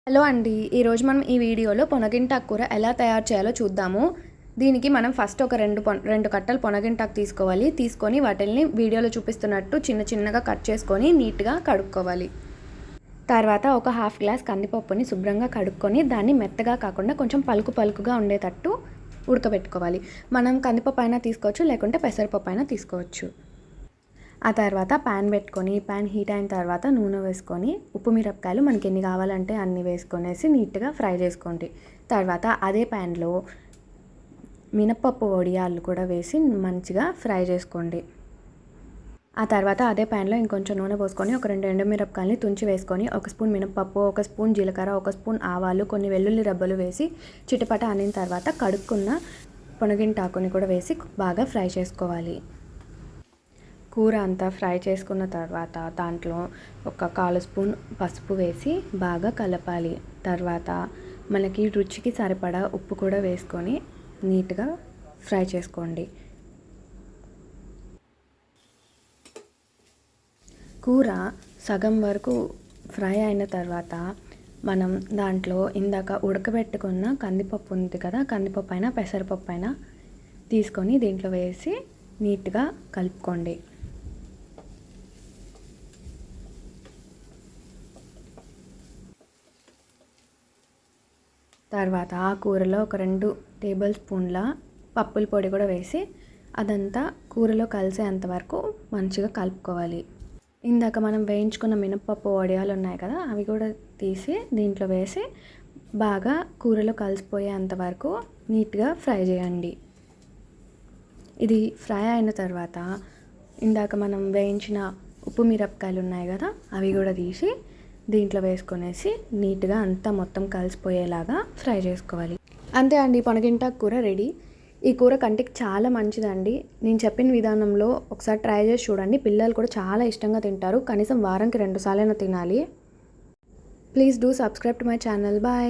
Hello అండి, ఈరోజు మనం ఈ వీడియోలో పొనగింటాకు కూర ఎలా తయారు చేయాలో చూద్దాము. దీనికి మనం ఫస్ట్ ఒక రెండు కట్టలు పొనగింటాకు తీసుకొని వాటిని వీడియోలో చూపిస్తున్నట్టు చిన్న చిన్నగా కట్ చేసుకొని నీట్గా కడుక్కోవాలి. తర్వాత ఒక హాఫ్ గ్లాస్ కందిపప్పుని శుభ్రంగా కడుక్కొని దాన్ని మెత్తగా కాకుండా కొంచెం పలుకుగా ఉండేటట్టు ఉడకబెట్టుకోవాలి. మనం కందిపప్పు అయినా తీసుకోవచ్చు, లేకుంటే పెసరపప్పు అయినా తీసుకోవచ్చు. ఆ తర్వాత ప్యాన్ పెట్టుకొని ప్యాన్ హీట్ అయిన తర్వాత నూనె వేసుకొని ఉప్పు మిరపకాయలు మనకి ఎన్ని కావాలంటే అన్ని వేసుకొనేసి నీట్గా ఫ్రై చేసుకోండి. తర్వాత అదే ప్యాన్లో మినపప్పు వడియాలు కూడా వేసి మంచిగా ఫ్రై చేసుకోండి. ఆ తర్వాత అదే ప్యాన్లో ఇంకొంచెం నూనె పోసుకొని ఒక 2 ఎండుమిరపకాయలని తుంచి వేసుకొని ఒక స్పూన్ మినపప్పు, ఒక స్పూన్ జీలకర్ర, ఒక స్పూన్ ఆవాలు, కొన్ని వెల్లుల్లి రెబ్బలు వేసి చిటపట అనిన తర్వాత కడుక్కున్న పొనగింటాకుని కూడా వేసి బాగా ఫ్రై చేసుకోవాలి. కూర అంతా ఫ్రై చేసుకున్న తర్వాత దాంట్లో ఒక 1/4 స్పూన్ పసుపు వేసి బాగా కలపాలి. తర్వాత మనకి రుచికి సరిపడా ఉప్పు కూడా వేసుకొని నీట్గా ఫ్రై చేసుకోండి. కూర సగం వరకు ఫ్రై అయిన తర్వాత మనం దాంట్లో ఇందాక ఉడకబెట్టుకున్న కందిపప్పు ఉంది కదా, కందిపప్పు అయినా పెసరపప్పు అయినా తీసుకొని దీంట్లో వేసి నీట్గా కలుపుకోండి. తర్వాత ఆ కూరలో ఒక 2 టేబుల్ స్పూన్ల పప్పుల పొడి కూడా వేసి అదంతా కూరలో కలిసేంత వరకు మంచిగా కలుపుకోవాలి. ఇందాక మనం వేయించుకున్న మినపప్పు వడియాలు ఉన్నాయి కదా, అవి కూడా తీసి దీంట్లో వేసి బాగా కూరలో కలిసిపోయేంత వరకు నీట్గా ఫ్రై చేయండి. ఇది ఫ్రై అయిన తర్వాత ఇందాక మనం వేయించిన ఉప్పు మిరపకాయలు ఉన్నాయి కదా, అవి కూడా తీసి దీంట్లో వేసుకొనేసి నీట్గా అంతా మొత్తం కలిసిపోయేలాగా ఫ్రై చేసుకోవాలి. అంతే అండి, పొనగింటాకు కూర రెడీ. ఈ కూర కంటికి చాలా మంచిదండి. నేను చెప్పిన విధానంలో ఒకసారి ట్రై చేసి చూడండి. పిల్లలు కూడా చాలా ఇష్టంగా తింటారు. కనీసం వారానికి 2 సార్లైనా తినాలి. Please do subscribe to my channel. Bye.